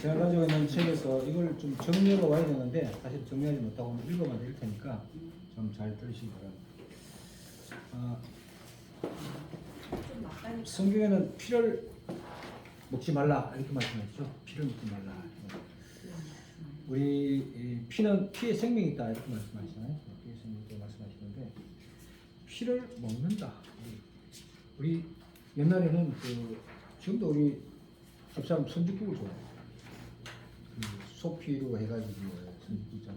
제가 가지고 있는 책에서 이걸 좀 정리하고 와야 되는데 사실 정리하지 못하고 읽어만 드릴 테니까 좀 잘 들으시기 바랍니다. 성경에는 피를 먹지 말라 이렇게 말씀하시죠. 피를 먹지 말라. 우리 피는 피의 생명이 있다 이렇게 말씀하시잖아요. 피의 생명이 있다고 말씀하시는데 피를 먹는다. 우리 옛날에는 지금도 우리 집사람 선지국을 좋아해요. 소피로 해가지고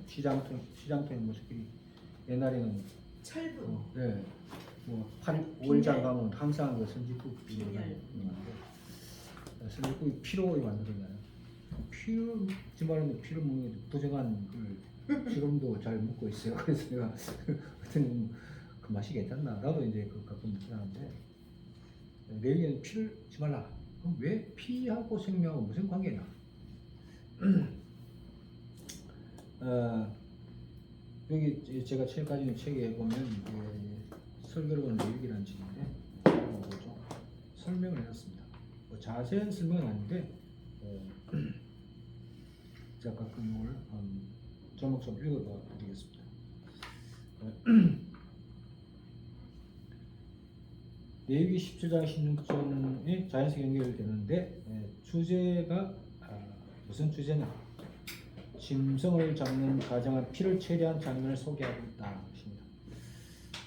시장통에 모습들이 옛날에는 철분. 네, 뭐 5일장 가면 항상 그 선지국이 있는데 선지국이 피로 만들어잖아요. 피를 먹지 말라는 피를 먹는 게 부정한 걸 지금도 잘 먹고 있어요. 그래서 내가 어떤 그 맛이 괜찮나? 나도 이제 그 가끔 먹긴 하는데 내 얘기는 피를 먹지 말라. 그럼 왜 피하고 생명하고 무슨 관계냐? 여기 제가 책 가지고 책에 보면 설교로는 내용이라는 책인데 뭐죠? 설명을 해놨습니다. 뭐 자세한 설명은 아닌데 제가 가끔 이걸 제목 좀 읽어봐 드리겠습니다. 레위기 17장 16절에 자연스럽게 연결되는데 주제가 무슨 주제냐? 짐승을 잡는 가정한 피를 처리한 장면을 소개하고 있다.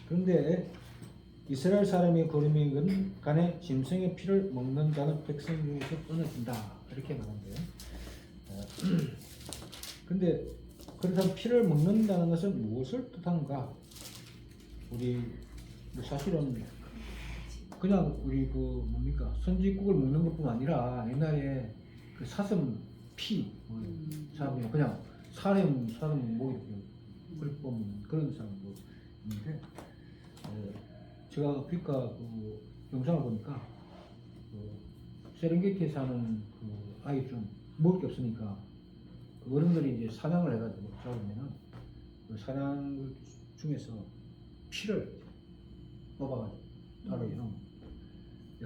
그런데 이스라엘 사람이 걸음이건 간에 짐승의 피를 먹는 자는 백성 중에서 끊어진다. 이렇게 말한대요. 근데 그렇다면 피를 먹는다는 것은 무엇을 뜻하는가? 우리 사실은 그냥 우리 뭡니까 선지국을 먹는 것뿐 아니라 옛날에 그 사슴 피 사람이 그냥 사람 목이 그렇게 보면 그런 사람도 있는데 제가 아프리카 그 영상을 보니까 세렝게티에 사는 그 아이들은 먹을 게 없으니까 그 어른들이 이제 사냥을 해가지고 잡으면은 그 사냥 중에서 피를 뽑아가지고 따로 해놓은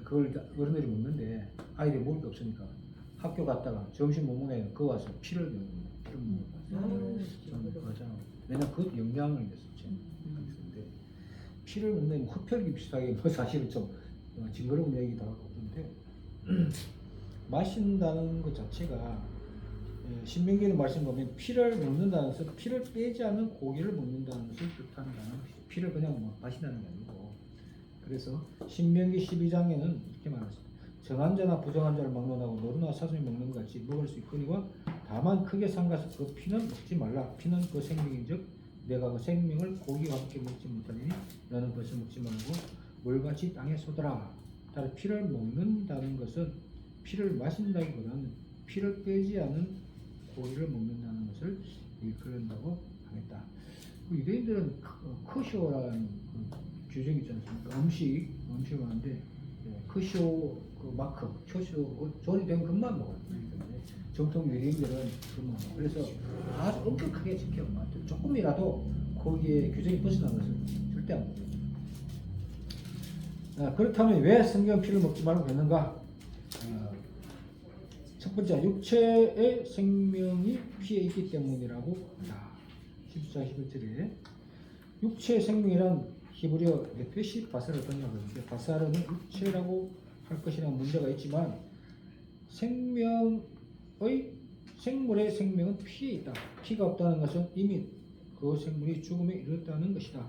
그걸 어른들이 먹는데 아이들이 먹을 게 없으니까 학교 갔다가 점심 못 먹으면 그거 와서 피를 먹는 거죠. 왜냐면 그 영양을 위해서 근데 피를 먹는 흡혈귀 비슷하게 뭐 사실은 좀 징그러운 얘기도 하고 그런데 마신다는 것 자체가 신명기의 말씀 보면 피를 먹는다는 것은 피를 빼지 않는 고기를 먹는다는 것을 뜻한다는 것이 피를 그냥 마신다는 게 아니고 그래서 신명기 12장에는 이렇게 말했습니다. 정한 자나 부정한 자를 막론하고 노루나 사슴이 먹는 것 같이 먹을 수 있거니와 다만 크게 삼가서 그 피는 먹지 말라. 피는 그 생명인즉 내가 그 생명을 고기와 함께 먹지 못하니 너는 그것을 먹지 말고 물같이 땅에 쏟아라. 따라 피를 먹는다는 것은 피를 마신다기보다는 피를 빼지 않은 고기를 먹는다는 것을 일컬는다고 하겠다. 유대인들은 커쇼라는 규정이 있지 않습니까? 음식을 하는데 커쇼 그 마크, 초쇼 조리된 것만 먹어요. 정통 유대인들은 그것만 먹어요. 그래서 아주 엄격하게 지켜요. 조금이라도 거기에 규정이 벗어난 것을 절대 안 먹어요. 그렇다면 왜 성경 피를 먹지 말고 했는가? 첫 번째, 육체의 생명이 피에 있기 때문이라고 한다. 14, 11절에 육체의 생명이란 히브리어 네페시 바사를 번역하는데 바사르는 육체라고 할 것이라는 문제가 있지만 생물의 생명은 피에 있다. 피가 없다는 것은 이미 그 생물이 죽음에 이르렀다는 것이다.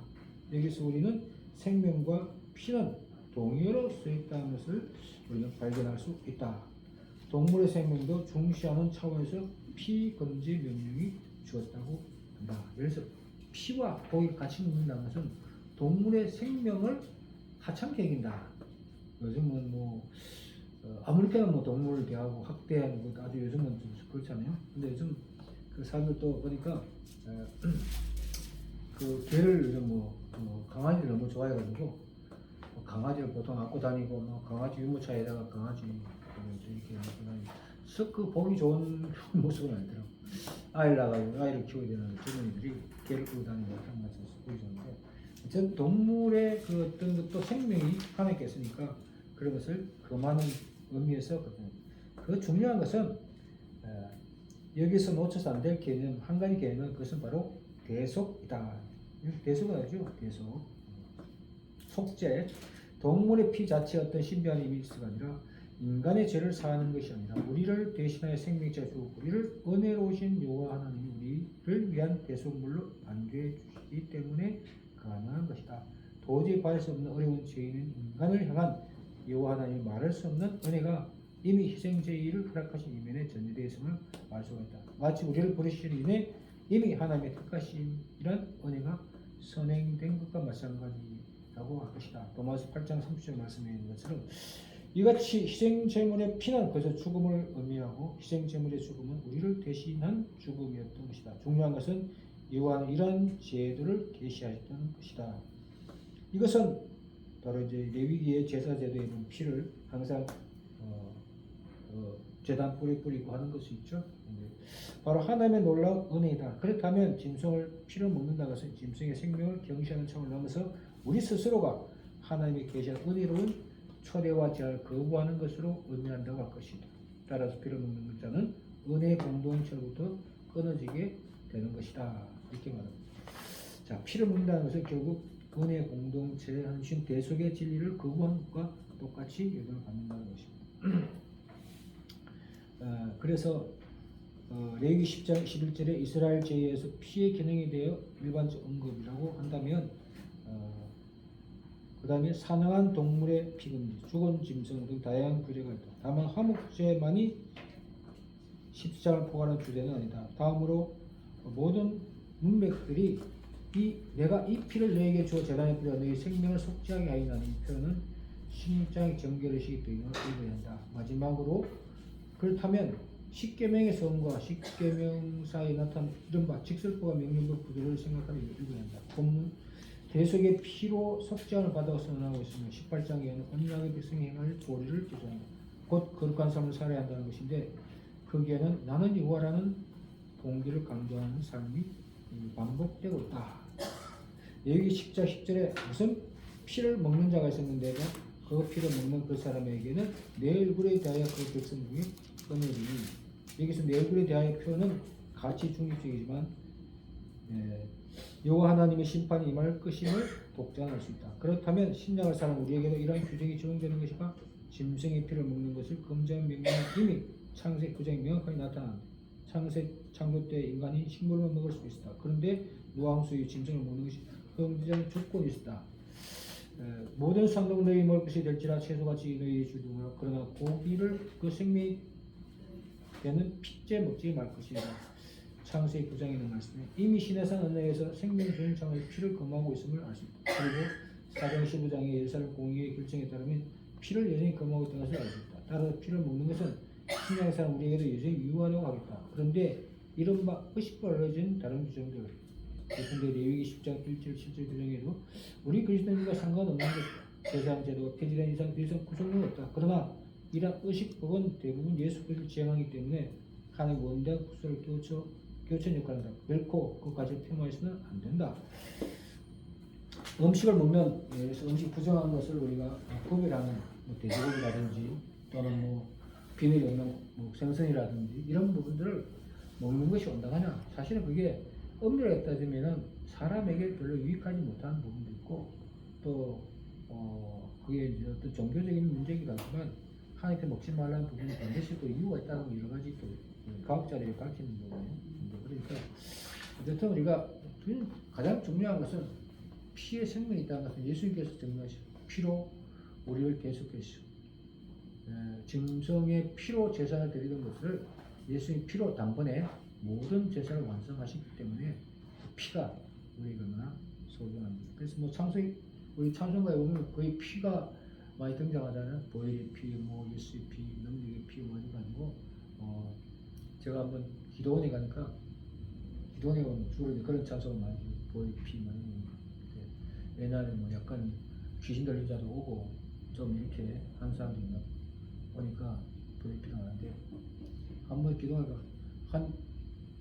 여기서 우리는 생명과 피는 동의어로 쓰였다는 것을 우리는 발견할 수 있다. 동물의 생명도 중시하는 차원에서 피금지 명령이 주었다고 한다. 그래서 피와 고기를 같이 먹는다는 것은 동물의 생명을 하찮게 여긴다. 요즘은 아무렇게나 동물을 대하고 학대하는 것도 아주 요즘은 좀 그렇잖아요. 근데 요즘 그 사람들도 보니까 그 개를 요즘 강아지를 너무 좋아해가지고 강아지를 보통 안고 다니고 강아지 유모차에다가 강아지 이렇게 안고 다니고 썩 보기 좋은 모습은 아니더라고. 아이를 키워야 되는 젊은이들이 개를 끌고 다니는 그런 것을 보기 좋은데 전 동물의 그 어떤 것도 생명이 함께 있으니까 그런 것을 그 많은 의미에서 그 중요한 것은 여기서 놓쳐서 안 될 개념 한 가지 개념은 그것은 바로 대속이다. 대속은 아니죠. 대속. 속죄. 동물의 피 자체에 어떤 신비한 의미가 아니라 인간의 죄를 사하는 것이 아니라 우리를 대신하여 생명자 주고 우리를 은혜로우신 여호와 하나님이 우리를 위한 대속물로 안죄해 주시기 때문에 가능한 것이다. 도저히 받을 수 없는 어려운 죄인은 인간을 향한 여호와 하나님이 말할 수 없는 은혜가 이미 희생제의를 허락하신 이면에 전제되어 있음을 알 수가 있다. 마치 우리를 부르시는 이내 이미 하나님의 택하심이란 은혜가 선행된 것과 마찬가지라고 할 것이다. 로마서 8장 30절 말씀에 있는 것처럼 이같이 희생제물의 피는 그래서 죽음을 의미하고 희생제물의 죽음은 우리를 대신한 죽음이었던 것이다. 중요한 것은 여호와는 이러한 제도를 계시하셨던 것이다. 이것은 바로 이제 레위기의 제사 제도에 있는 피를 항상 제단 뿌리 뿌리고 하는 것이 있죠. 바로 하나님의 놀라운 은혜이다. 그렇다면 짐승을 피를 먹는다는 것은 짐승의 생명을 경시하는 차원을 넘어서 우리 스스로가 하나님의 계시한 은혜로운 초대와 제한을 거부하는 것으로 의미한다고 할 것이다. 따라서 피를 먹는 자는 은혜 공동체로부터 끊어지게 되는 것이다. 이렇게 말합니다. 자, 피를 먹는다는 것은 결국 은혜 공동체의 한신 대속의 진리를 거부하는 것과 똑같이 영향을 받는다는 것입니다. 그래서 레위기 10장 11절에 이스라엘 제의에서 피의 기능에 대해 일반적 언급이라고 한다면 그 다음에 사망한 동물의 피금지, 죽은 짐승 등 다양한 규례가 있다. 다만 화목제만이 십자가를 포괄하는 주제는 아니다. 다음으로 모든 문맥들이 내가 이 피를 너에게 주어 제단에 뿌려 너의 생명을 속죄하게 하리라는 이 표현은 신장의 정결의식이 되어 읽어야 한다. 마지막으로 그렇다면 십계명의 성과 십계명 사이에 나타난 이른바 직설법과 명령법 구조를 생각하며 읽어야 한다. 본문 대속의 피로 속죄함을 받아서 선언하고 있으며 18장에는 언약의 백성이 행할 도리를 규정한다. 곧 거룩한 삶을 살아야 한다는 것인데 거기에는 나는 여호와라는 동기를 강조하는 삶이 반복되고 있다. 여기 10장 10절에 무슨 피를 먹는 자가 있었는데 그 피를 먹는 그 사람에게는 내 얼굴에 대하여 그 백성 중에 끊으리니 여기서 내 얼굴에 대하여 표현은 가치 중립적이지만 여호와 하나님의 심판이 임할 것임을 독자할 수 있다. 그렇다면 신약을 사는 우리에게도 이러한 규정이 적용되는 것이가 짐승의 피를 먹는 것을 금지한 명령은 이미 창세 9장에 명확하게 나타난다. 창조 때 인간이 식물만 먹을 수 있었다. 그런데 노아홍수의 짐승을 먹는 것이 금지한 조건이 있었다. 모든 산동 너희 먹을 것이 될지라 채소같이 너희 주둥으로 그러나 고기를 그 생명이 되는 핏째 먹지 말 것이다. 창세기 9장에 있는 말씀에 이미 신해산 언약에서 생명 주인 창의 피를 금하고 있음을 알 수 있다. 그리고 사장 15장의 예루살렘 공의의 결정에 따르면 피를 여전히 금하고 있다는 것을 알 수 있다. 따라서 피를 먹는 것은 신약의 사람 우리에게도 여전히 유효하다고 하겠다. 그런데 이른바 의식과 알려진 다른 규정들 근데 레위기 10장 1절 7절 규정에도 우리 그리스도인과 상관없는 것이다. 제사장 제도가 폐지된 이상 더 이상 구속력은 없다. 그러나 이러한 의식법은 대부분 예수 그리스도를 지향하기 때문에 하나님 원대한 구속을 교천 역할을 한다. 결코 그 가치를 폄하해서는 안 된다. 음식을 먹는 음식 부정한 것을 우리가 구별하는 돼지고기라든지 또는 비늘 없는 생선이라든지 이런 부분들을 먹는 것이 온당하냐? 사실은 그게 엄밀하게 따지면은 사람에게 별로 유익하지 못한 부분도 있고 또 그게 이제 어떤 종교적인 문제이기도 하지만 하나님께 먹지 말라는 부분이 반드시 또 이유가 있다는 여러 가지 또 과학자들이 밝히는 거거든요. 그러니까 어쨌든 우리가 가장 중요한 것은 피의 생명이 있다는 것은 예수님께서 증명하시고 피로 우리를 계속해서 짐승의 피로 제사를 드리던 것을 예수님 피로 단번에 모든 제사를 완성하시기 때문에 그 피가 우리에게 얼마나 소중합니다. 그래서 창세기 우리 찬송가에 보면 거의 피가 많이 등장하잖아요. 보혈의 피, 예수의 피, 능력의 피 가지고 제가 한번 기도원에 가니까 기도원에 가면 주로 그런 찬송을 많이 보혈의 피 많이 옛날에 약간 귀신 들린 자도 오고 좀 이렇게 한 사람도 있나 보니까 보혈의 피가 나는데 한번 기도하다가 한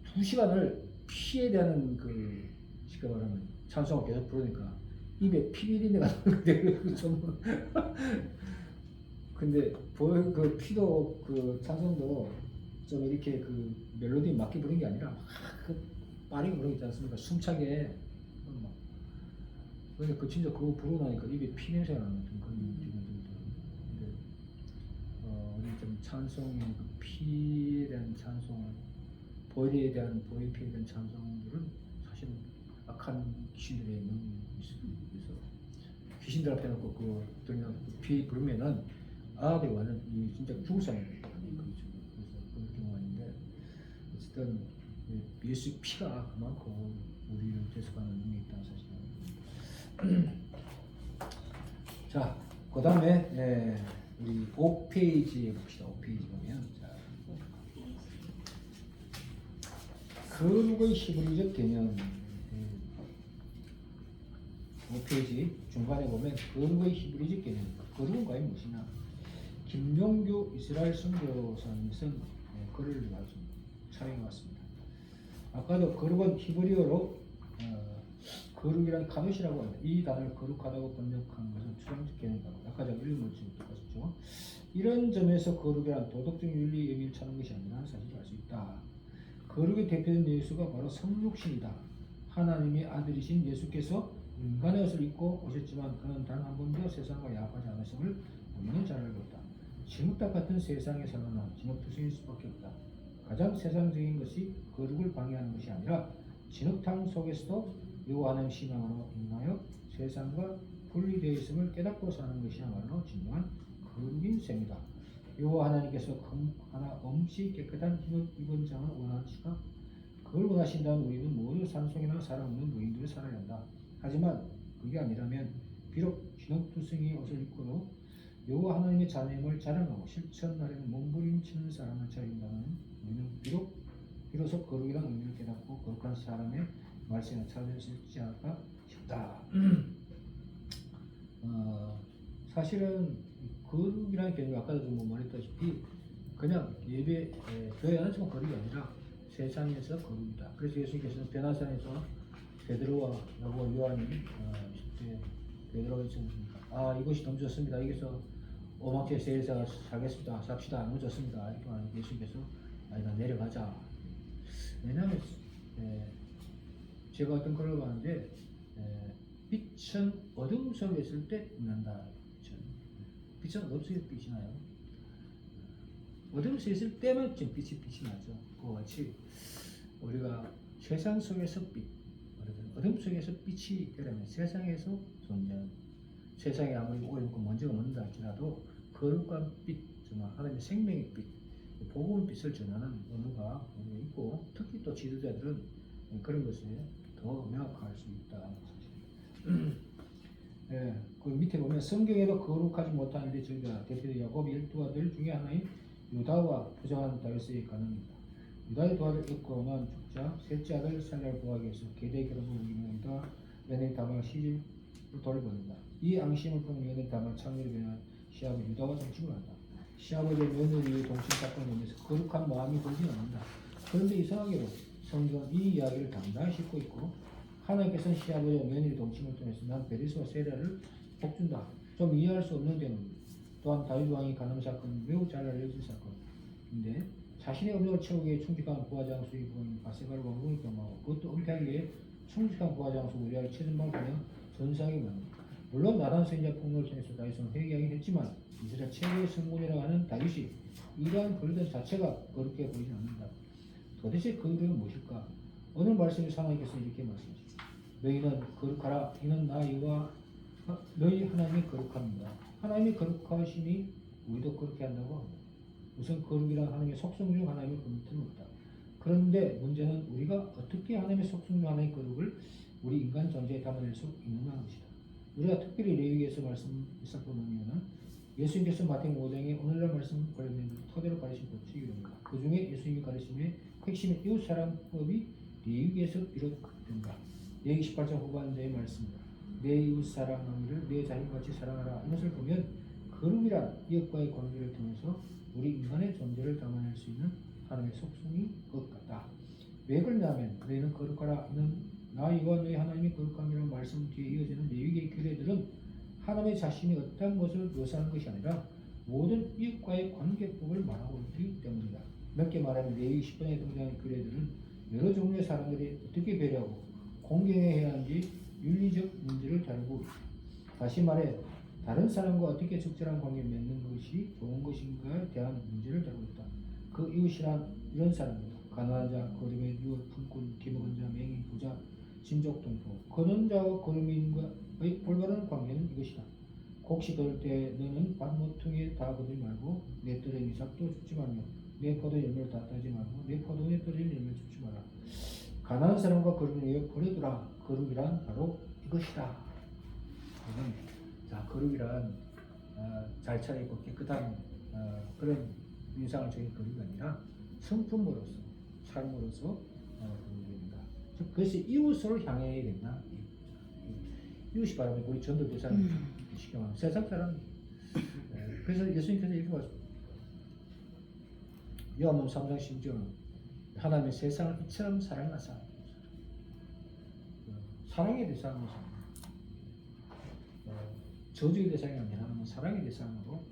2시간을 피에 대한 쉽게 말하면 찬송을 계속 부르니까 입에 피비린내가 나는데 좀 근데 그 피도 그 찬송도 좀 이렇게 그 멜로디에 맞게 부르는 게 아니라 막그 빠르게 부르는 게 있지 않습니까? 숨차게 막. 근데 그 진짜 그거 부르고 나니까 입에 피 냄새가 나는 그런 느낌이 들더라고요. 근데 우리 좀 찬송의 그 피에 대한 찬송, 보혈에 대한 보혈피에 대한 찬송들은 사실은 악한 귀신들의 영향이 있습니다. 그래서 귀신들 앞에 놓고 피 부르면은 악이 완전 이 진짜 죽을 사람이 그렇죠. 그래서 그런 경우가 있는데 어쨌든 예수의 피가 그만큼 우리를 대속하는 능력이 있다는 사실은. 자, 그 다음에 우리 5페이지에 봅시다. 5페이지 보면 자, 거룩의 히브리적 개념 5페이지 중간에 보면 거룩의 히브리적 개념 거룩은 과연 무엇이냐. 김용규 이스라엘 선교사님은 글을 사용해왔습니다. 아까도 거룩은 히브리어로 거룩이란 카도시라고 합니다. 이 단어를 거룩하다고 번역한 것은 추상적 개념이라고. 아까 제가 읽은 것처럼 똑같죠. 이런 점에서 거룩이란 도덕적 윤리 의미를 찾는 것이 아니라 사실을 알 수 있다. 거룩의 대표된 예수가 바로 성육신이다. 하나님의 아들이신 예수께서 인간의 옷을 입고 오셨지만 그는 단 한 번도 세상과 야합하지 않으심을 우리는 잘 알고 있다. 진흙탕 같은 세상에 살아나 진흙투성일 수밖에 없다. 가장 세상적인 것이 거룩을 방해하는 것이 아니라 진흙탕 속에서도 여호와 하나님 신앙으로 인하여 세상과 분리되어 있음을 깨닫고 사는 것이야말로 진정한 거룩인 셈이다. 여호와 하나님께서 금 하나 없이 깨끗한 흰옷 입은 자를 원하시까 그걸 원하신다면 우리는 모두 산속이나 사람 없는 무인들을 살아야 한다. 하지만 그게 아니라면 비록 진흙투성이 옷을 입고도 여호와 하나님의 자녀임을 자랑하고 실천하려는 몸부림치는 사람을 차린다면 우리는 비로소 거룩이란 의미를 깨닫고 거룩한 사람의 말씀을 찾을 수 있지 않을까 싶다. 사실은 거룩이라는 개념이 아까도 좀 말했다시피 그냥 예배 교회 안에서만 거룩이 아니라 세상에서 거룩이다. 그래서 예수님께서는 베나산에서 베드로와 요한이 베드로가 있었습니까? 이것이 너무 좋습니다. 여기서 오만케 세일사 살겠습니다. 삽시다. 너무 좋습니다. 이렇게 말하는 예수님께서 나 내려가자. 왜냐하면 제가 어떤 글을 봤는데 빛은 어둠 속에 있을 때 빛난다. 빛은 어둠 속에 빛이 나요. 어둠 속에 있을 때만 지금 빛이 나죠. 그와 같이 우리가 세상 속에서 빛, 어둠 속에서 빛이 되려면 세상에서 존재하는 세상에 아무리 오염고 먼지가 묻는다 할지라도 거룩한 빛, 정말 하나님의 생명의 빛, 복음의 빛을 전하는 언어가 있고 특히 또 지도자들은 그런 것에 더 명확할 수 있다. 그 밑에 보면 성경에도 거룩하지 못한 일이 저희가 대표된 야곱 12 아들 중에 하나인 유다와 부정한 다윗의 가능입니다. 유다의 도화를 얻고 난 죽자 셋째 아들 살라를 구하기 위해서 계대 결혼을 우기며 유다 연예인 다만 시집을 돌려보낸다. 이 앙심을 품은 연예인 다만 창렬에 변한 시아버지 유다와 정치를 한다. 시아버지의 며느리의 동침 사건을 위해서 거룩한 마음이 들지 않는다. 그런데 이상하게도 성경은 이 이야기를 당당히 싣고 있고 하나님께서는 시아버지와 며느리 동침을 통해서 난 베리스와 세라를 복준다. 좀 이해할 수 없는 점은 또한 다윗 왕이 가늠 사건은 매우 잘 알려진 사건인데 자신의 업력을 채우기 위해 충직한 부하장수의 부인 바세바를 왕궁을 겸하고 그것도 은폐하기 위해 충직한 부하장수 우리아를 최전방을 보내 전사하게 만듭니다. 물론 나단 선지자 폭로를 통해서 다윗은 회개하긴 했지만 이스라엘 최고의 성군이라고 하는 다윗이 이러한 글들 자체가 거룩해 보이지 않는다. 도대체 그 이유는 무엇일까? 오늘 말씀에서 하나님께서 이렇게 말씀하십니다. 너희는 거룩하라. 이는 나 여호와 너희 하나님이 거룩합니다. 하나님이 거룩하시니 우리도 그렇게 한다고 합니다. 우선 거룩이란 하나님의 속성 중 하나님을 거룩함이 없다. 그런데 문제는 우리가 어떻게 하나님의 속성 중 하나의 거룩을 우리 인간 존재에 담아낼 수 있느냐 하는 것이다. 우리가 특별히 레위기에서 말씀을 보면 예수님께서 마태복음 5장에 오늘날 말씀 관련된 토대로 가르친 법칙이 됩니다. 그 중에 예수님이 가르침의 핵심인 이웃사랑법이 레위기에서 비롯된다. 레위기 18장 후반대의 말씀입니다. 내 이웃사랑하기를 내 자신같이 사랑하라. 이것을 보면 거룩이란 이웃과의 관계를 통해서 우리 인간의 존재를 담아낼 수 있는 하나님의 속성이 것 같다. 왜 그러냐면 너희는 거룩하라. 이는 나 여호와 너희 하나님이 거룩함이라는 말씀 뒤에 이어지는 레위기의 규례들은 하나님의 자신이 어떤 것을 묘사하는 것이 아니라 모든 이웃과의 관계법을 말하고 있기 때문이다. 몇 개 말하면 레위 10번에 등장하는 규례들은 여러 종류의 사람들이 어떻게 배려하고 공경해야 하는지 윤리적 문제를 다루고, 다시 말해 다른 사람과 어떻게 적절한 관계를 맺는 것이 좋은 것인가에 대한 문제를 다루고 있다. 그 이웃이란 이런 사람입니다. 가난한 자, 거름의 유업, 품꾼, 기먹은 자, 맹인, 부자, 신족, 동포. 거는 자와 거름인과의 올바른 관계는 이것이다. 곡식 거둘 때 너는 밭모퉁이에 다 거두지 말고 내 뜰에 미삭도 줍지 말며 내 포도 열매를 다 따지 말고 내 포도에 떨어진 열매를 줍지 마라. 가난한 사람과 거룩을 위해 버려두라. 거룩이란 바로 이것이다. 자, 거룩이란 잘 차리고 깨끗한 그런 인상을 적인 거룩이 아니라 성품으로서 삶으로서 거룩입니다. 그래서 이웃을 향해야 된다. 이웃이 바라면 우리 전도도 사람 쉽게 말하면 세상 사람. 그래서 예수님께서 이렇게 말씀하셨습니다. 요한복음 3장 10절 하나님의 세상을 이처럼 사랑하사. 사랑의 대상으로 저주의 대상이 아니라 사랑의 대상으로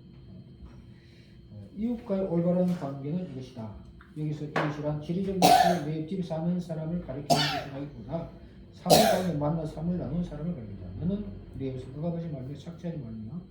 이웃과의 올바른 관계는 이것이다. 여기서 이웃이란 지리적 위치에 내 집 사는 사람을 가리키는 것이라기보다 삶을 가운데 만나 삶을 나눈 사람을 가리킨다. 너는 내 이웃을 억압하지 말며 착취하지 말며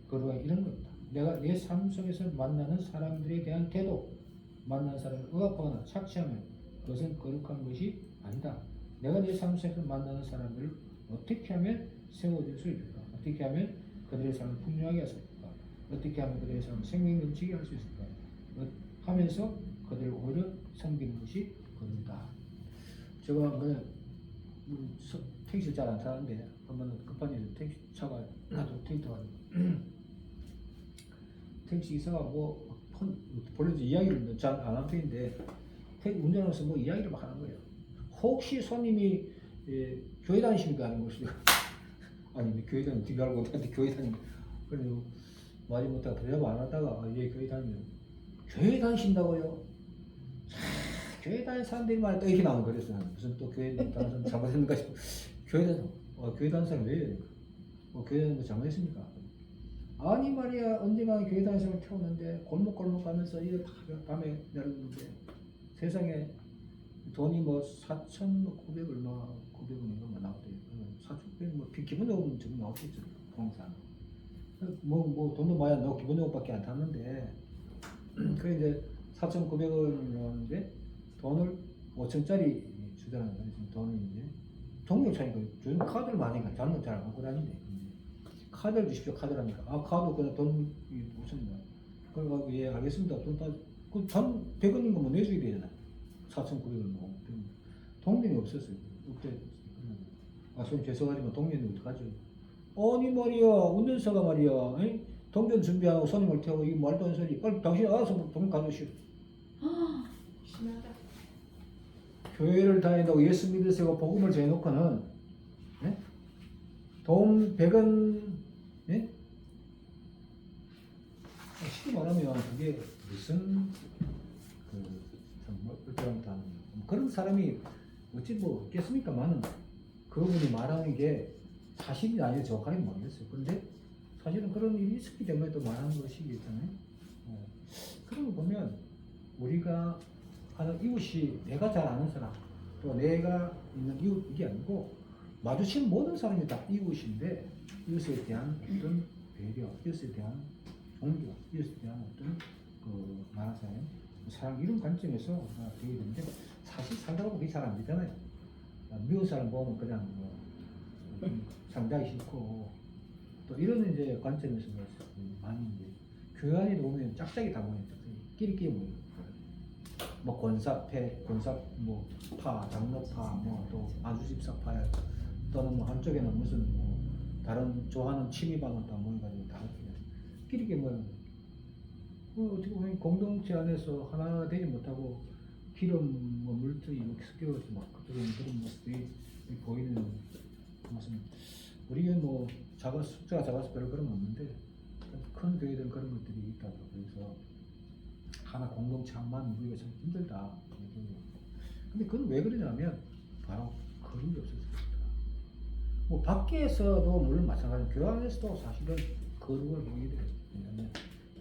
거룩하 이런 것이다. 내가 내 삶 속에서 만나는 사람들에 대한 태도, 만나는 사람을 억압하거나 착취하면 그것은 거룩한 것이 아니다. 내가 내 삶 속에서 만나는 사람들을 어떻게 하면 세워줄 수 있을까? 어떻게 하면 그들의 삶을 풍요하게 할 수 있을까? 어떻게 하면 그들의 삶을 생명 넘치게 할 수 있을까? 하면서 그들을 오히려 섬기는 것이 거룩이다. 제가 택시를 잘 안 타는데 한번 급한 일로 택시 차가 나도 테이터가지고 택시 기사가 본래 이야기를 잘 안 한 편인데 운전하면서 이야기를 막 하는 거예요. 혹시 손님이 교회 다니십니까 하는 것이 아니 교회 다니면 뒤에 알고 나한테 교회 다니면 그래서 말이 못하고 대답 안 하다가 예 교회 다니면 교회 다니신다고요? 교회 다니는 사람들이 말또 이렇게 나오는 거랬어. 무슨 또 교회 다니는 사람 잘못했는가 싶어. 교회 다니는 사람 왜 이래? 교회 다니는 거 잘못했습니까? 아니 말이야 언젠가 교회 다니는 사람을 태우는데 골목골목 가면서 이거 밤에 내렸는데 세상에 돈이 4,900 얼마 900원인가 나오대요. 4,900 기본적으로 지금 나오겠죠. 공사. 돈도 많이 안 나오고 기본적으로밖에 안 탔는데 그 이제 4,900원이 나오는데 돈을 5천짜리 주잖아요. 그래서 돈을 이제 동력 차니까 요즘 카드를 많이 가. 잘못 잘 안 갖고 다니는데 카드를 주십시오. 카드라니까 카드 그냥 돈 없습니다. 그래가지고 예 알겠습니다. 돈 그 돈 100원인 거 내줘야 되잖아. 4,900원 동전이 없었어요. 그때 손님 죄송하지만 동전이 어떡하죠? 아니 말이야 운전사가 말이야 동전 준비하고 손님을 태우고 이 말도 안 소리 빨리 당신 알아서 돈 가져오시오. 심하다. 교회를 다닌다고 예수 믿으세요 복음을 전해놓고는 돈 100원 쉽게 말하면 그게 무슨 그런 사람이 어찌 있겠습니까만은 그분이 말하는 게 사실이 아니라 정확하게 모르겠어요. 그런데 사실은 그런 일이 있었기 때문에 또 말하는 것이겠잖아요. 그런 거 보면 우리가 하는 이웃이 내가 잘 아는 사람 또 내가 있는 이웃 이게 아니고 마주친 모든 사람이 다 이웃인데 이웃에 대한 어떤 배려, 이웃에 대한 존경, 이웃에 대한 어떤 말하자면 사랑 이런 관점에서 되게 되는데 사실 살다가 보기 잘 안 되잖아요. 미운 사람 보면 그냥 상당히 싫고 또 이런 이제 관점에서 많이 이제 교회 안에 보면 짝짝이 다 모여있다. 끼리끼리 모여. 권사패, 파, 장로파, 또 안수집사파 또는 한쪽에는 무슨 다른 좋아하는 취미반을 다 모여가지고 다 끼리끼리 모여. 어떻게 보면 공동체 안에서 하나 되지 못하고 기름 물들이 이렇게 섞여서 그런 모습이 보이는 무슨 우리는 숫자가 작아서 별로 그런 건 없는데 큰 교회들은 그런 것들이 있다고. 그래서 하나 공동체 한만 이루기가 참 힘들다. 근데 그건 왜 그러냐면 바로 거룩이 없어서. 밖에서도 물론 마찬가지로 교회 안에서도 사실은 거룩을 보게 돼요. 왜냐하면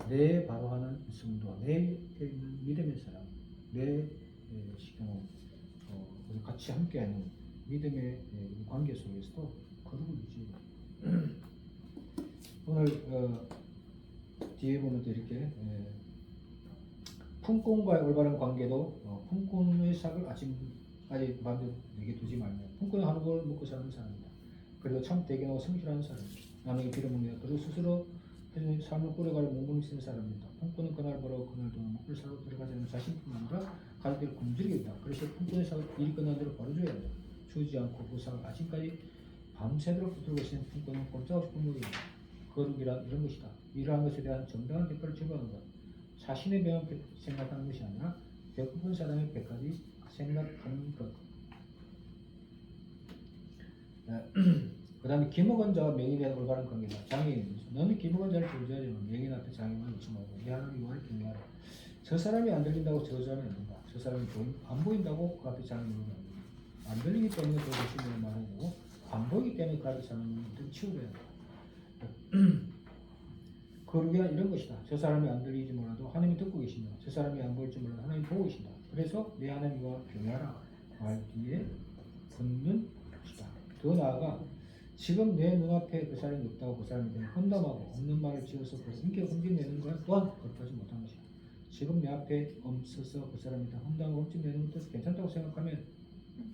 내 바로 하는 성도, 내게 있는 믿음의 사람, 내 시경 우리 같이 함께하는 믿음의 이 관계 속에서도 거룩을 유지해. 오늘 뒤에 보면 또 이렇게 품꾼과의 올바른 관계도 품꾼의 삭을 아직까지 만들게 두지 말며 품꾼은 하루 벌 먹고 사는 사람이다. 그리고 참 대견하고 성실한 사람이다. 남에게 빌어먹냐 그리고 스스로 해준 삶을 꾸려가려 몸부림 쓰는 사람이다. 품꾼은 그날 벌어 그날 돈을 먹고 살고 들어가지 않는 자신뿐만 아니라 가족들을 굶주리게 된다. 그래서 품꾼의 삭을 일이 끝난 대로 바로 줘야 한다. 주지 않고 그 삭을 아침까지 밤새도록 붙들고 있으면 품꾼은 꼼짝없이 굶주린다. 거룩이란 이런 것이다. 이러한 것에 대한 정당한 대가를 지불하는 것. 자신의 배만 생각하는 것이 아니라 배고픈 사람의 배까지 생각하는 것. 그 다음에 기먹은 자와 맹인에 대한 올바른 관계다. 장애인. 너는 기먹은 자를 저주하지만 맹인 앞에 장애인을 놓지 말고 이 하나님 요한을 경외하라. 저 사람이 안 들린다고 저주하면 안 된다. 저 사람이 안 보인다고 그 앞에 장애인을 놓으면 안 된다. 안 들리기 때문에 그 열심히 말하는 거고 안 보이기 때문에 그 앞에 장애인을 치우려야 한다. 거룩이란 이런 것이다. 저 사람이 안 들리지 몰라도 하나님이 듣고 계신다. 저 사람이 안 보일지 몰라도 하나님이 보고 계신다. 그래서 내 하나님과 교회하라 말 뒤에 붙는 것이다. 더 나아가 지금 내 눈앞에 그 사람이 없다고 그 사람에 대해 험담하고 없는 말을 지어서 그 인격을 흠집내는 것 또한 거룩하지 못한 것이다. 지금 내 앞에 없어서 그 사람에 대해 험담하고 흠집내는 것도 괜찮다고 생각하면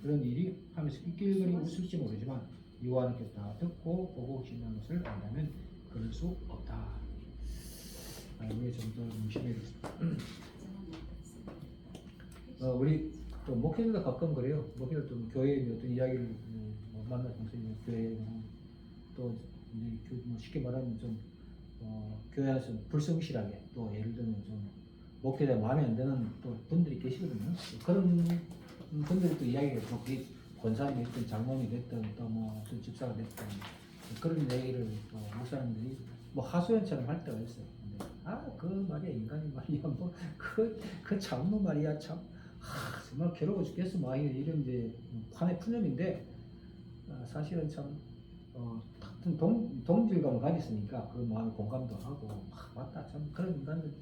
그런 일이 하면서 낄낄거리고 웃을지 모르지만 요한께서 다 듣고 보고 계신다는 것을 안다면 그럴 수 없다. 이게 좀 더 무심해졌습니다. 우리 또 목회자도 가끔 그래요. 목회자도 교회의 어떤 이야기를 만나서 교회 또 이제 쉽게 말하면 좀 교회 안에서 불성실하게 또 예를 들면 좀 목회자 마음에 안 드는 또 분들이 계시거든요. 그런 분들이 또 이야기를 또 권사님이 됐든 장로님이 됐든 또 뭐 어떤 집사가 됐든 그런 얘기를 또 목사님들이 뭐 하소연처럼 할 때가 있어요. 근데 그 말이야 인간이 말이야 그 장로 말이야 참 정말 괴로워 죽겠어 뭐 이런 이제 판의 푸념인데 사실은 참 같은 동질감을 가졌으니까 그 마음에 공감도 하고 맞다 참 그런 인간은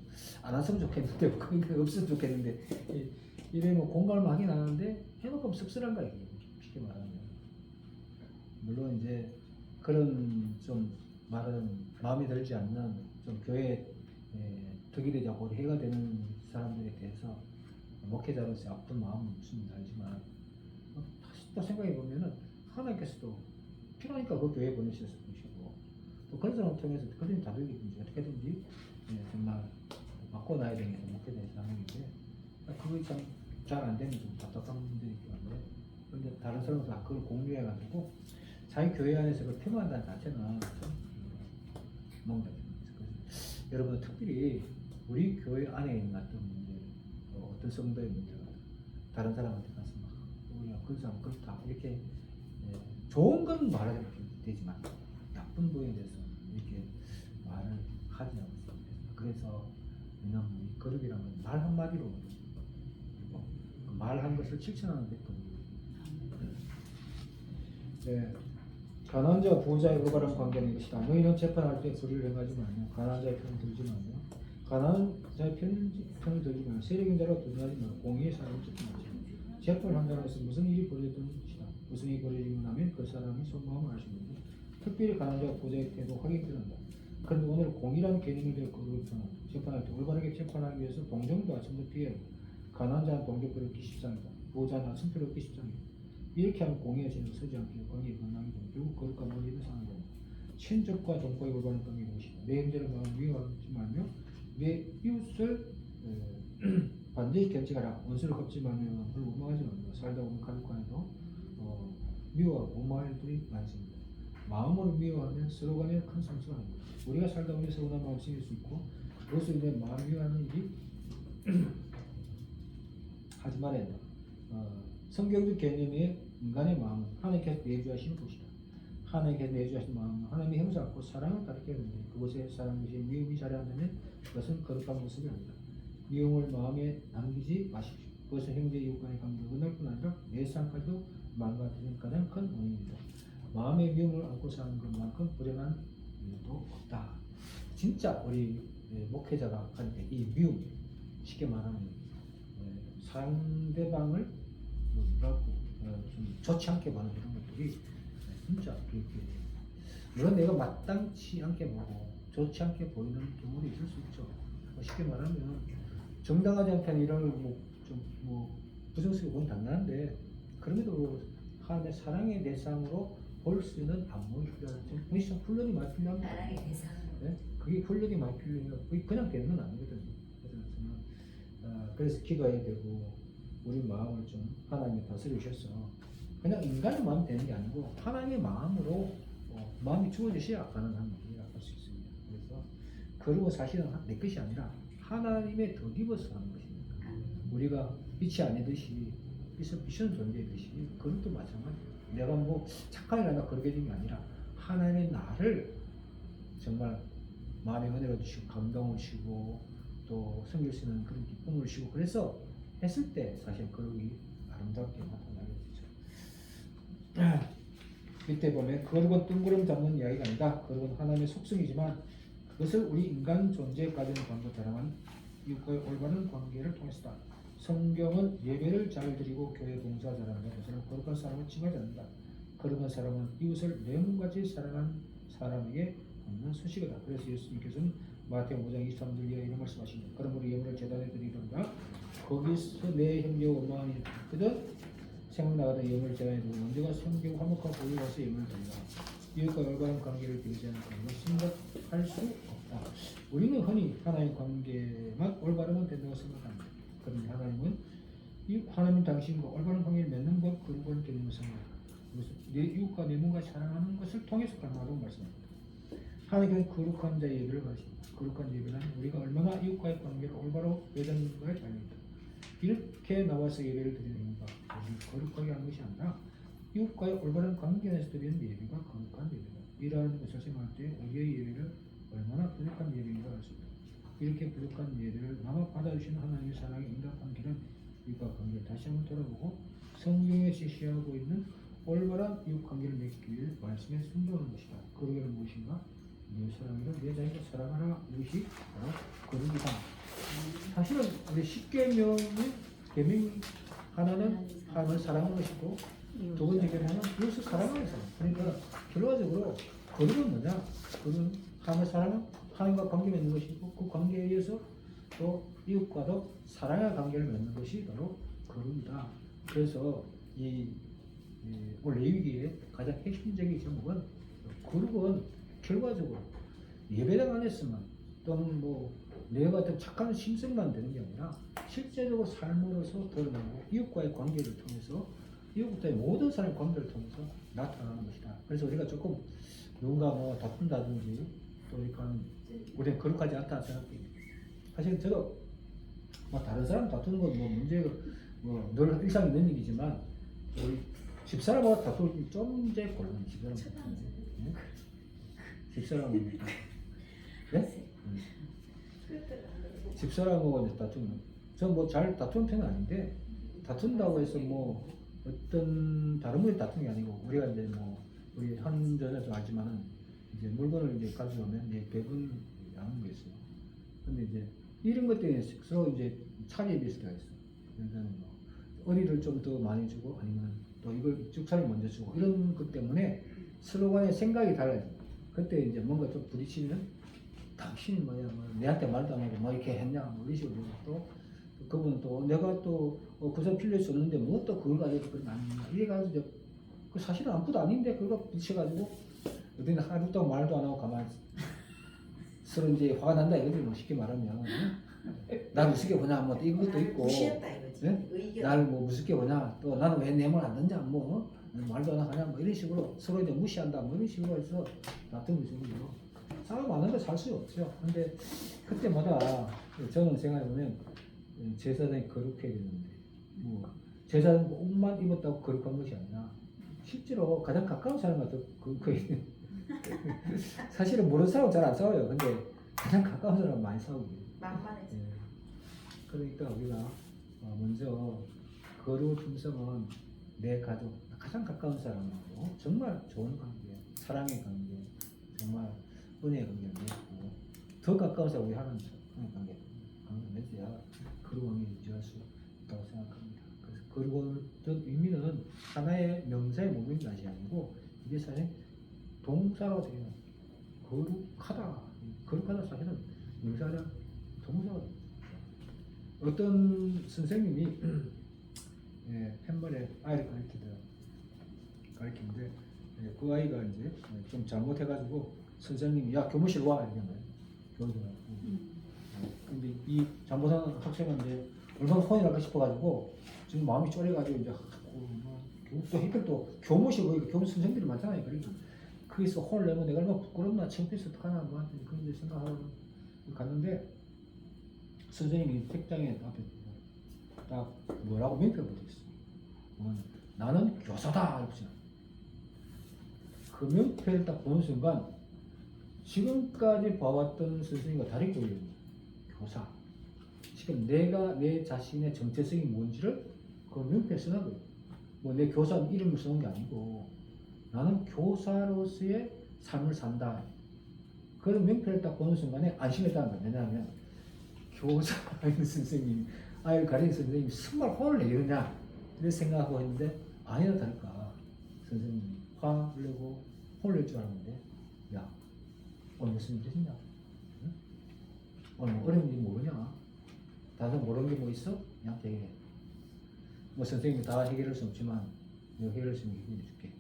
안 왔으면 좋겠는데 그런 게 없으면 좋겠는데 이래 뭐 공감을 하긴 하는데 해놓고 씁쓸한 거예요. 쉽게 말하면 물론 이제 그런 좀 말은 마음에 들지 않는 좀 교회에 득이 되지 않고 해가 되는 사람들에 대해서 목회자로서 아픈 마음은 무슨 알지만 다시 또 생각해 보면은 하나님께서도 필요하니까 그 교회에 보내셨을 것이고 또 그런 사람을 통해서 그런 다르게 어떻게든지 정말 바꿔놔야 되는 게 목회자의 사명인데 그게 참 잘 안 되는 좀 답답한 분들이 있는데 그런데 다른 사람은 다 그걸 공유해가지고 자기 교회 안에서 그걸 표현한다는 자체는 좀 뭔가 여러분 특별히 우리 교회 안에 있는 어떤 문제, 어떤 성도의 문제가 다른 사람한테 가서 막 우리가 그 사람 그렇다 이렇게 좋은 건 말하지 되지만 나쁜 부분에 대해서 이렇게 말을 하지 않고 있습니다. 그래서 왜냐하면 이 거룩이라는 말 한마디로 그 말한 것을 실천하는 게 거룩입니다. 가난한 자와 부자의 올바른 관계는 이것이다. 너희는 재판할 때 불의를 행하지 말며 가난한 자의 편을 들지 말며 가난한 자의 편을 들지 말며 세력인 자로 도전하지 말고 공의의 사람을 지키지. 재판을 한다는 것은 무슨 일이 벌어졌던 것이다. 무슨 일이 벌어지고 나면 그 사람이 속마음을 아시는데 특별히 가난한 자와 부자의 태도 확인된다. 그런데 오늘 공의라는 개념을 대해 거룩을 전한다. 재판할 때 올바르게 재판하기 위해서 동정도 아침도 피해야 한다. 가난한 자는 동정표를 얻기 십상이다. 부자는 아침표를 얻기 십상이다. 이렇게 하면 공의의 진을 서지 않게 관계에 건강이 되고 결국 거룩과 멀리 있는 상황이 됩니다. 친족과 동거의 올바른 관계가 것이다. 내 형제를 마음 미워하지 말며 내 이웃을 반드시 견직하라. 원수를 갚지 말며 남을 원망하지 말며 살다 보면 가족 간에도 미워하고 원망할 일들이 많습니다. 마음으로 미워하면 서로 간에 큰 상처가 납니다. 우리가 살다 보면 서운한 마음이 생길 수 있고 그것으로 인해 마음 미워하는 일이 하지 말아야 한다. 성경적 개념의 인간의 마음은 하나님께서 내주하신 것이다. 하나님께서 내주하신 마음은 하나님의 형상과 사랑을 가르쳐야 하는데 그것에 사랑이 미움이 자리한다면 그것은 거룩한 모습이 아니다. 미움을 마음에 남기지 마십시오. 그것은 형제 이웃 간의 관계가 끝날 뿐 아니라 내 삶까지도 망가뜨리는 가장 큰 원인입니다. 마음의 미움을 안고 사는 것만큼 불행한 일도 없다. 진짜 우리 목회자가 할 때 이 미움, 쉽게 말하면 상대방을 뭐라고 좀 좋지 않게 보는 이런 것들이 진짜 그렇게 물론 내가 마땅치 않게 보고 좋지 않게 보이는 경우도 있을 수 있죠. 쉽게 말하면 정당하지 않다는 이런 뭐좀뭐 부정스럽게 보면 당연한데 그럼에도 하나님의 사랑의 대상으로 볼 수 있는 안목이 필요하죠. 그게 좀 훈련이 많이 필요합니다. 사랑의 대상으로. 네? 그게 훈련이 많이 필요해요. 그게 그냥 되는 건 아니거든요. 그래서 기도해야 되고 우리 마음을 좀 하나님이 다스려 주셔서 그냥 인간의 마음이 되는 게 아니고 하나님의 마음으로 마음이 주어지셔야 가능한 일이라고 할 수 있습니다. 그래서 그리고 사실은 내 것이 아니라 하나님의 덧입어서 하는 것입니다. 우리가 빛이 아니듯이 빛은 존재이듯이 그것도 마찬가지예요. 내가 뭐 착하게 하나 그렇게 된 게 아니라 하나님의 나를 정말 마음의 은혜를 주시고 감동을 주시고 또 섬길 수 있는 그런 기쁨을 주시고 그래서 했을 때 사실 그릇이 아름답게 나타나게 되죠. 이때 보면 거룩은 뜬구름 잡는 이야기가 아니다. 거룩은 하나님의 속성이지만 그것을 우리 인간 존재까지는 관계 자랑한 이웃과의 올바른 관계를 통해서다. 성경은 예배를 잘 드리고 교회 봉사 잘하는 것은 거룩한 사람을 칭하지 않는다. 거룩한 사람은 이웃을 내 몸같이 사랑한 사람에게 없는 수식이다. 그래서 예수님께서는 마태복음 5장 23절 이하에 이런 말씀하십니다. 그러므로 예물을 제단에 드리던가 거기서 내 형제와 원망이 있거든 생각나가다 예물을 제단에 두고 먼저가 섬기고 화목한 고기 와서 예물을 드리라. 이웃과 올바른 관계를 되지 않는 것을 생각할 수 없다. 우리는 흔히 하나님의 관계만 올바르면 된다고 생각합니다. 그런데 하나님은 이 하나님 당신과 올바른 관계를 맺는 것 그런 개념을 생각합니다. 그래서 내 이웃과 내 몸과 사랑하는 것을 통해서 가능하다고 말씀합니다. 하나님께서 거룩한 자의 예배를 가르칩니다. 거룩한 예배는 우리가 얼마나 이웃과의 관계를 올바로 맺었는가에 달려있다. 이렇게 나와서 예배를 드리는 이유가 거룩하게 하는 것이 아니라 이웃과의 올바른 관계 안에서 드리는 예배가 거룩한 예배다. 이러한 것을 생각할 때 우리의 예배를 얼마나 부족한 예배인가 알 수 있다. 이렇게 부족한 예배를 남아 받아주시는 하나님의 사랑에 응답한 길은 이웃과 관계를 다시 한번 돌아보고 성경에 제시하고 있는 올바른 이웃 관계를 맺기 위해 말씀에 순종하는 것이다. 거룩은 무엇인가? 내 사랑이라 내 자신을 사랑하라. 이것이 바로 거룩이다. 사실은 우리 10계명의 계명 하나는 하나님을 사랑하는 것이고 두 번째 계명은 이웃을 사랑하는 것이다. 그러니까 결과적으로 거룩은 뭐냐? 그는 하나님을 사랑하는 하나님과 관계 맺는 것이고 그 관계에 의해서 또 이웃과도 사랑의 관계를 맺는 것이 바로 거룩이다. 그래서 오늘 레위기의 가장 핵심적인 제목은 거룩은 결과적으로 예배당 안에서만 또는 뭐 내가 같은 착한 심성만 되는 게 아니라 실제적으로 삶으로서 드러나고 이웃과의 관계를 통해서 이웃과의 모든 사람의 관계를 통해서 나타나는 것이다. 그래서 우리가 조금 누군가 뭐 다툰다든지 또 그러니까 우리는 거룩하지 않다는 생각이 사실 저도 뭐 다른 사람 다투는 건 뭐 문제가 뭐 늘 일상 있는 일이지만 우리 집사람하고 다툴 때 좀 이제 곤란해. 집사람은 네? 집사람하고 이제 다투면 전 뭐 잘 다투는 편은 아닌데 다툰다고 해서 뭐 어떤 다른 분이 다투는 게 아니고 우리가 이제 뭐 우리 한전에 좀 알지만은 이제 물건을 이제 가져오면 이제 배분 양은 게 있어요. 근데 이제 이런 것 때문에 서로 이제 차이에 비을 수가 있어. 그래서 뭐 어리를 좀 더 많이 주고 아니면 또 이걸 죽살을 먼저 주고 이런 것 때문에 서로 간의 생각이 달라요. 그때 이제 뭔가 좀 부딪히면 당신이 뭐야, 뭐 내한테 말도 안 하고 뭐 이렇게 했냐, 뭐 이런 식으로 또 그분은 또 내가 또 그 사람 필요할 수 없는데 뭐 또 그걸 가지고 그런 아니냐 이래가지고 그 사실은 아무것도 아닌데 그걸 부딪혀가지고 어디 하루 동안 말도 안 하고 가만히 서로 이제 화가 난다 이거지 뭐 쉽게 말하면 날 우습게 보냐 뭐 이것도 있고 네? 날 뭐 무섭게 보냐 또 나는 왜 내 말 안 듣냐 뭐 말도 안 하냐 뭐 이런 식으로 서로 이제 무시한다 뭐 이런 식으로 해서 다툼이 생기죠. 사람 많은데 살 수 없죠. 근데 그때마다 저는 생각해보면 제사장이 거룩해야 되는데 뭐 제사장 옷만 입었다고 거룩한 것이 아니라 실제로 가장 가까운 사람과 더 거룩해야 되는 사실은 모르는 사람은 잘 안 싸워요. 근데 가장 가까운 사람은 많이 싸우고 만만해서. 예. 그러니까 우리가 먼저 거룩 품성은 내 가족, 가장 가까운 사람하고 정말 좋은 관계, 사랑의 관계, 정말 은혜의 관계를 맺고 더 가까운 사람 우리 하나님 관계 맺어야 거룩한 관계 유지할 수 있다고 생각합니다. 그리고 어떤 의미는 하나의 명사에 머무는 것이 아니고 이게 사실 동사로 되어 거룩하다. 거룩하다 사실은 명사냐 동사가 돼요. 어떤 선생님이 팻말에 아이를 가르치는데 그 아이가 이제 좀 잘못해가지고 선생님이 야 교무실 와 이런 거예요. 교무실 와. 근데 이 잘못한 학생은 이제 얼마나 혼이 날까 싶어가지고 지금 마음이 쫄여가지고 이제 또 하필 또 교무실 거기 교무 선생들이 많잖아요. 그러니까 거기서 혼을 내면 내가 얼마나 부끄럽나 창피해서 어떡하나 뭐 그런 데 생각하고 갔는데 선생님이 책장에 앞에 딱 뭐라고 명패를 붙였어. 나는 교사다 이렇게. 그 명패를 딱 보는 순간 지금까지 봐왔던 선생님과 다르게 보여요. 교사. 지금 내가 내 자신의 정체성이 뭔지를 그 명패에 쓰는 거예요. 뭐 내 교사 이름을 쓰는 게 아니고 나는 교사로서의 삶을 산다. 그런 명패를 딱 보는 순간에 안심했다는 거예요. 왜냐하면 교사인 선생님, 아이를 가르치는 선생님이 정말 혼을 내겠느냐 이런 생각하고 했는데 아니나 다를까 선생님이 화를 내고 혼을 낼 줄 알았는데 야 오늘 무슨 일 있냐? 응? 오늘 뭐 어려운 일 모르냐? 다들 모르는 게 뭐 있어? 그냥 얘기해. 뭐 선생님이 다 해결할 수 없지만 내가 해결할 수 있는 게 해결해 줄게.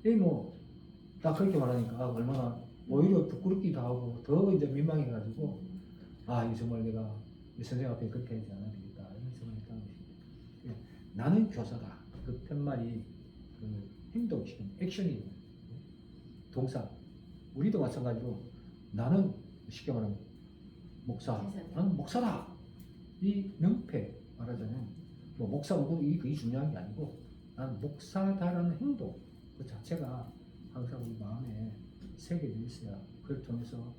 이 뭐딱 그렇게 말하니까 얼마나 오히려 부끄럽기도 하고 더 이제 민망해가지고 이 정말 내가 선생님 앞에 그렇게 하지 않아야 되겠다 이런 생각을 했다는 것입니다. 나는 교사다. 그 팻말이 그 행동시키는 액션이 동사. 우리도 마찬가지로 나는 쉽게 말하면 목사. 나는 목사다. 이 명패 말하자면 뭐 목사 그게 중요한 게 아니고 나는 목사다라는 행동 그 자체가 항상 우리 마음에 새겨져 있어야 그걸 통해서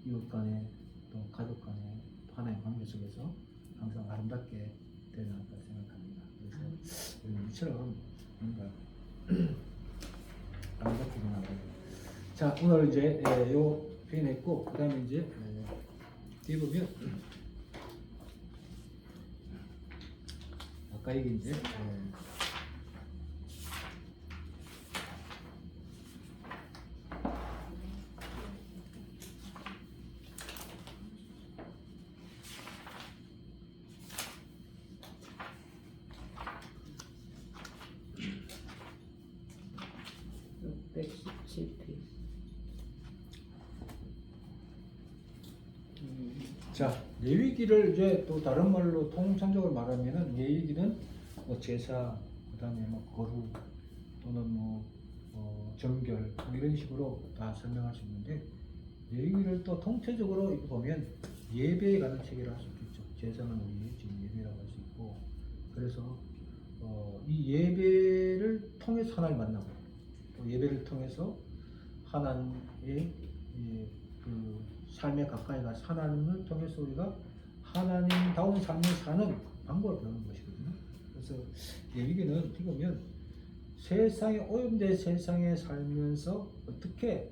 이웃 간에 또 가족 간에 또 하나의 관계 속에서 항상 아름답게 되지 않을까 생각합니다. 그래서 이처럼 뭔가 아름답게 변하고 자 오늘 이제 요 표현했고 그 다음에 이제 뒤에 보면 아까 이게 이제 자, 예위기를 이제 또 다른 말로 통상적으로 말하면은 예위기는 뭐 제사, 그다음에 뭐 거룩 또는 정결 뭐 이런 식으로 다 설명할 수 있는데 예위기를 또 통체적으로 이렇게 보면 예배에 관한 체계를 할 수 있겠죠. 제사는 우리 지금 예배라고 할 수 있고 그래서 이 예배를 통해서 하나님을 만나고 또 예배를 통해서 하나님의 그 삶에 가까이 가서 하나님을 통해서 우리가 하나님다운 삶을 사는 방법을 배우는 것이거든요. 그래서 예비기는 어떻게 보면 세상에 오염된 세상에 살면서 어떻게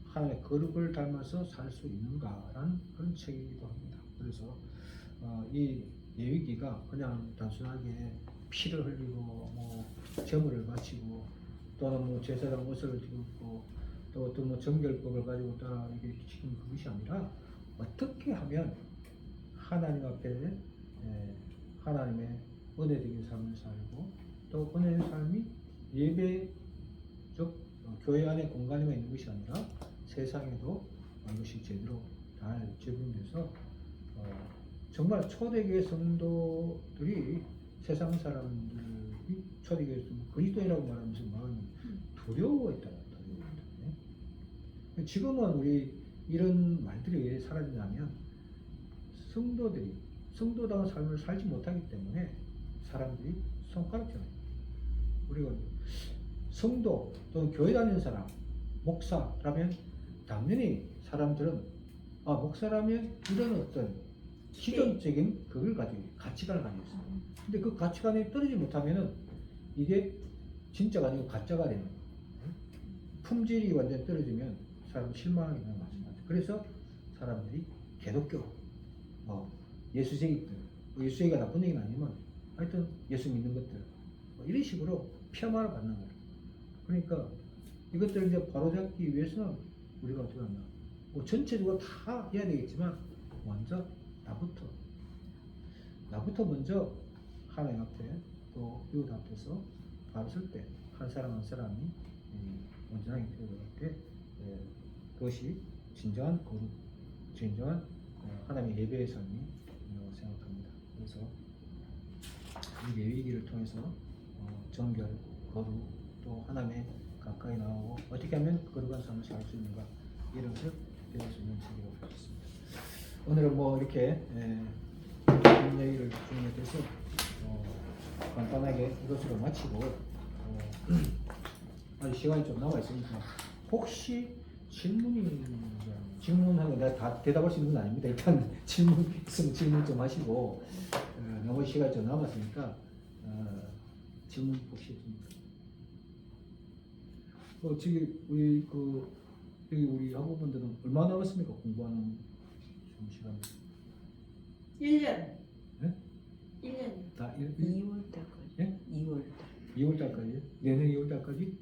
하나님의 거룩을 닮아서 살 수 있는가라는 그런 책이기도 합니다. 그래서 이 예비기가 그냥 단순하게 피를 흘리고 뭐 제물을 바치고 또는 뭐 제사장 옷을 입고 또 어떤 뭐 정결법을 가지고 따라 이게 지키는 그것이 아니라 어떻게 하면 하나님 앞에 하나님의 은혜적인 삶을 살고 또 은혜의 삶이 예배 즉 교회 안에 공간에만 있는 것이 아니라 세상에도 이것이 제대로 잘 적용돼서 정말 초대교회 성도들이 세상 사람들이 초대교회 그리스도인이라고 말하면서 마음이 두려워했다. 지금은 우리 이런 말들이 왜 사라지냐면 성도들이 성도다운 삶을 살지 못하기 때문에 사람들이 손가락질해요. 우리가 성도 또는 교회 다니는 사람, 목사라면 당연히 사람들은 목사라면 이런 어떤 기존적인 그걸 가지고 가치관을 가지고 있어요. 근데 그 가치관이 떨어지지 못하면은 이게 진짜가 아니고 가짜가 되는 거예요. 품질이 완전히 떨어지면 사람 실망하게 되는 마찬가지. 그래서 사람들이 개독교, 예수쟁이들, 예수쟁이가 나쁜 얘기는 아니지만 하여튼 예수 믿는 것들 뭐 이런 식으로 폄하를 받는 거예요. 그러니까 이것들을 이제 바로잡기 위해서는 우리가 어떻게 하나 뭐 전체적으로 다 해야 되겠지만 먼저 나부터 먼저 하나님 앞에 또 이웃 앞에서 바로 설 때 한 사람 한 사람이 온전하게 되어갈 때 그것이 진정한 거룩, 진정한 하나님의 예배의 삶이라고 생각합니다. 그래서 이 예배기를 통해서 정결, 거룩, 또 하나님의 가까이 나오고 어떻게 하면 거룩한 삶을 살 수 있는가 이런 것을 배울 수 있는 책이라고 할 수 있습니다. 오늘은 뭐 이렇게 이런 얘기를 준비해 서 간단하게 이것으로 마치고 아직 시간이 좀 남아 있으니까 혹시 질문하고 내가 다 대답할 수 있는 건 아닙니다. 일단 질문 있으면 질문 좀 하시고 나머지 시간이 좀 남았으니까 질문 혹시 있습니까? 지금 여기 우리 학우분들은 얼마나 남았습니까? 공부하는 시간? 1년. 네? 1년. 다 2월 달까지. 예? 2월 달. 2월 달까지? 내년 2월 달까지?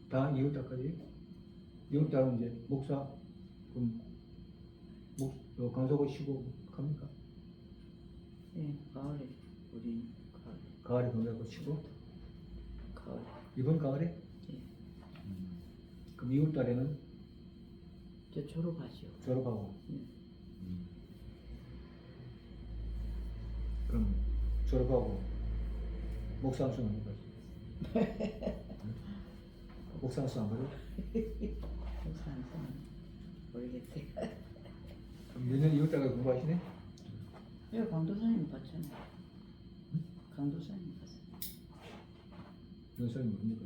다 2월 달까지? 2월 달은 이제 목사 그럼 강사고 쉬고 합니까? 네, 가을에 우리 가을에 강사고 쉬고 가을. 이번 가을에? 예. 그럼 2월 달에는 저 졸업하죠. 졸업하고 네. 그럼 졸업하고 목사 한수 안 가지? 목사 한수 안 가죠? 그래서 항상 모르겠대. 그럼 내년 2월 달까지 공부하시네? 여기 강도사님 봤잖아요. 강도사님 봤어요. 연설이 뭡니까?